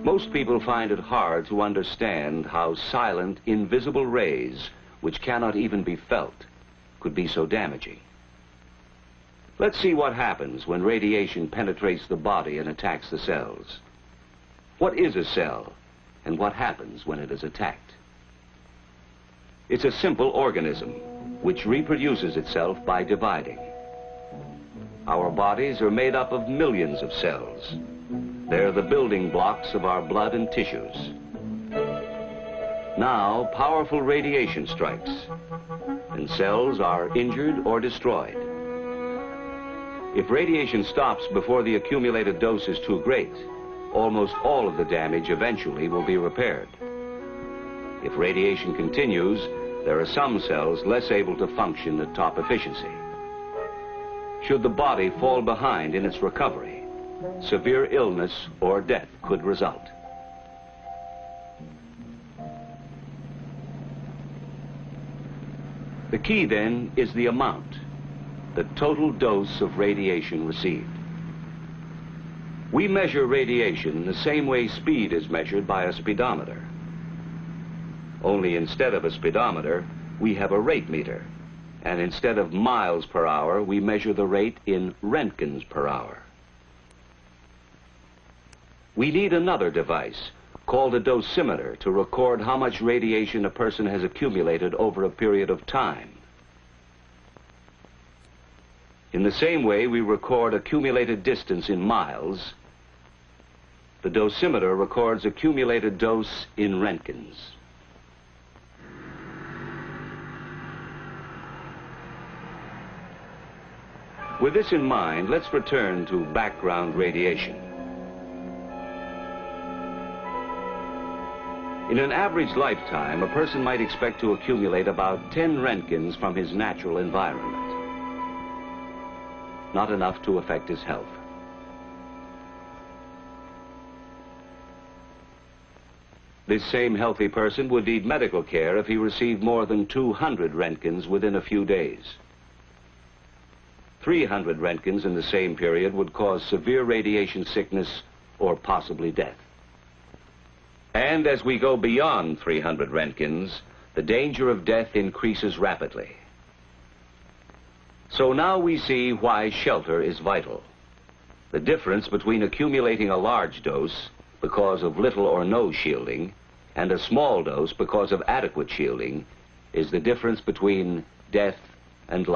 Most people find it hard to understand how silent, invisible rays, which cannot even be felt, could be so damaging. Let's see what happens when radiation penetrates the body and attacks the cells. What is a cell, and what happens when it is attacked? It's a simple organism, which reproduces itself by dividing. Our bodies are made up of millions of cells. They're the building blocks of our blood and tissues. Now, powerful radiation strikes, and cells are injured or destroyed. If radiation stops before the accumulated dose is too great, almost all of the damage eventually will be repaired. If radiation continues, there are some cells less able to function at top efficiency. Should the body fall behind in its recovery, severe illness or death could result. The key then is the amount, the total dose of radiation received. We measure radiation the same way speed is measured by a speedometer. Only instead of a speedometer, we have a rate meter. And instead of miles per hour, we measure the rate in Roentgens per hour. We need another device called a dosimeter to record how much radiation a person has accumulated over a period of time. In the same way we record accumulated distance in miles, the dosimeter records accumulated dose in Roentgens. With this in mind, let's return to background radiation. In an average lifetime, a person might expect to accumulate about 10 Roentgens from his natural environment. Not enough to affect his health. This same healthy person would need medical care if he received more than 200 Roentgens within a few days. 300 Roentgens in the same period would cause severe radiation sickness or possibly death. And as we go beyond 300 Roentgens, the danger of death increases rapidly. So now we see why shelter is vital. The difference between accumulating a large dose because of little or no shielding and a small dose because of adequate shielding is the difference between death and life.